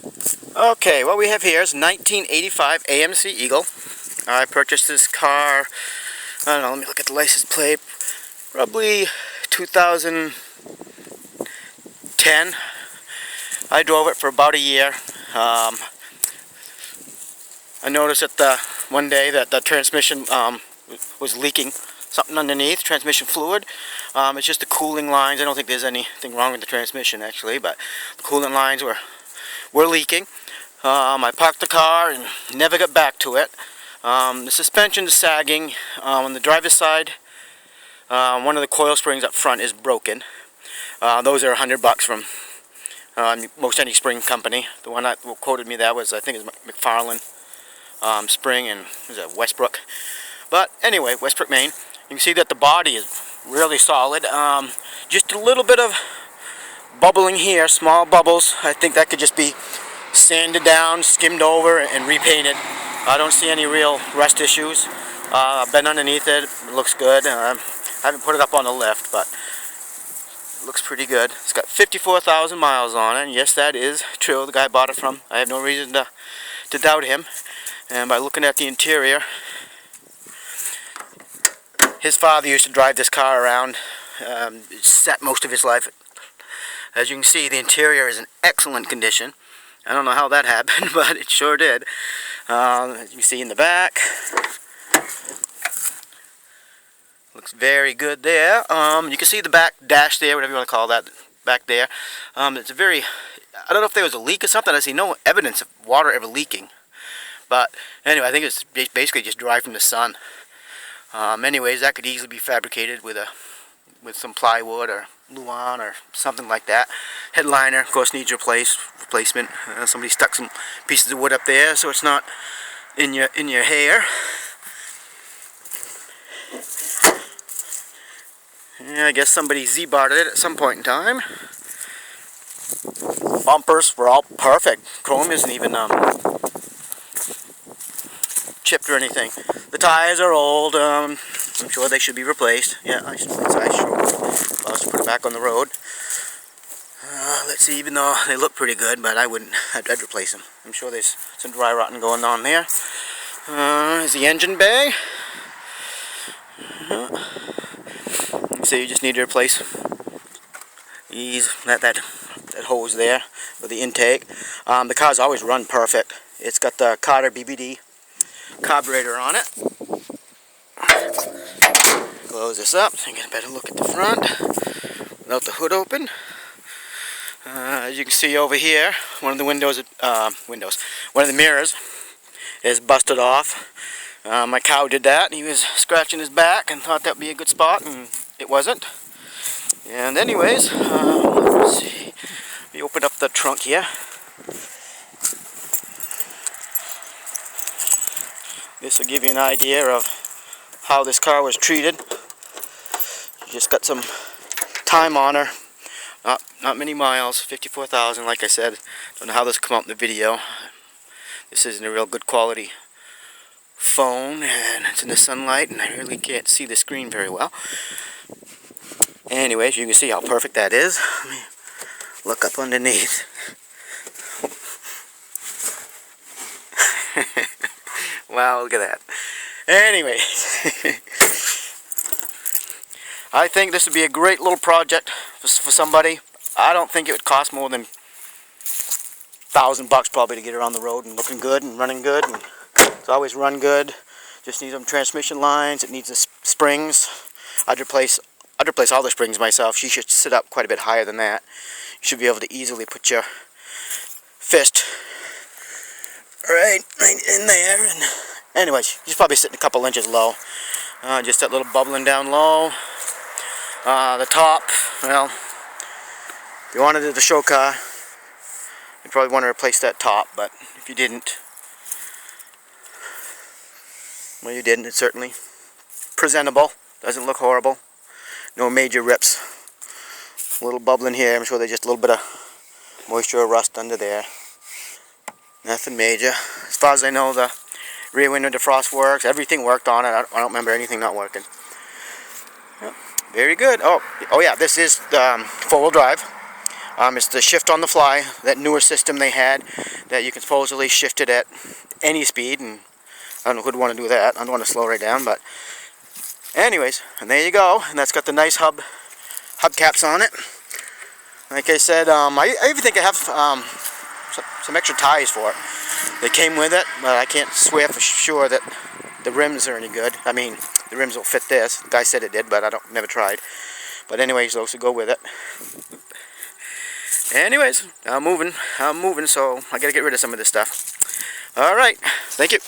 Okay, what we have here is 1985 AMC Eagle. I purchased this car, I don't know, let me look at the license plate, probably 2010. I drove it for about a year. I noticed that one day that the transmission was leaking something underneath, transmission fluid. It's just the cooling lines. I don't think there's anything wrong with the transmission actually, but the cooling lines were leaking. I parked the car and never got back to it. The suspension is sagging. On the driver's side, one of the coil springs up front is broken. Those are $100 from most any spring company. The one that quoted me that was, I think, is McFarlane spring, and was it Westbrook? But anyway, Westbrook, Maine. You can see that the body is really solid. Just a little bit of bubbling here, small bubbles. I think that could just be sanded down, skimmed over, and repainted. I don't see any real rust issues. I've been underneath it. It looks good. I haven't put it up on the lift, but it looks pretty good. It's got 54,000 miles on it. And yes, that is true. The guy I bought it from. I have no reason to doubt him. And by looking at the interior, his father used to drive this car around. Sat most of his life. As you can see, the interior is in excellent condition. I don't know how that happened, but it sure did. As you can see in the back, looks very good there. You can see the back dash there, whatever you want to call that, back there. It's a very, I don't know if there was a leak or something. I see no evidence of water ever leaking. But anyway, I think it's basically just dry from the sun. Anyways, that could easily be fabricated with some plywood or Luan or something like that. Headliner, of course, needs replacement. Somebody stuck some pieces of wood up there so it's not in your hair. Yeah, I guess somebody Z-barred it at some point in time. Bumpers were all perfect. Chrome isn't even chipped or anything. The tires are old. I'm sure they should be replaced. Yeah, I sure would. I'll just put it back on the road. Let's see, even though they look pretty good, but I wouldn't. I'd replace them. I'm sure there's some dry rotting going on there. Here's the engine bay. So you just need to replace that hose there for the intake. The car's always run perfect. It's got the Carter BBD carburetor on it. Close this up so you get a better look at the front without the hood open. As you can see over here, one of the one of the mirrors is busted off. My cow did that, and he was scratching his back and thought that would be a good spot, and it wasn't. And anyways, let's see. We open up the trunk here. This will give you an idea of how this car was treated. Just got some time on her. Not many miles, 54,000, like I said. Don't know how this will come out in the video. This isn't a real good quality phone, and it's in the sunlight, and I really can't see the screen very well. Anyways, you can see how perfect that is. Let me look up underneath. Wow, look at that. Anyway, I think this would be a great little project for somebody. I don't think it would cost more than $1,000 probably to get her on the road and looking good and running good. And it's always run good. Just needs some transmission lines. It needs the springs. I'd replace all the springs myself. She should sit up quite a bit higher than that. You should be able to easily put your fist right in there. And anyways, she's probably sitting a couple inches low. Just that little bubbling down low. The top, well, if you wanted it a show car, you'd probably want to replace that top, but if you didn't, well, you didn't. It's certainly presentable. Doesn't look horrible. No major rips. A little bubbling here. I'm sure there's just a little bit of moisture or rust under there. Nothing major. As far as I know, the rear window defrost works. Everything worked on it. I don't remember anything not working. Yep. Very good. Oh yeah, this is four-wheel drive. It's the shift on the fly, that newer system they had, that you can supposedly shift it at any speed, and I don't know who'd want to do that. I don't want to slow right down, but anyways, and there you go, and that's got the nice hubcaps on it. Like I said, I even think I have some extra ties for it. They came with it, but I can't swear for sure that the rims are any good. I mean, the rims will fit this. The guy said it did, but I never tried. But anyways, those will go with it. Anyways, I'm moving, so I gotta get rid of some of this stuff. Alright, thank you.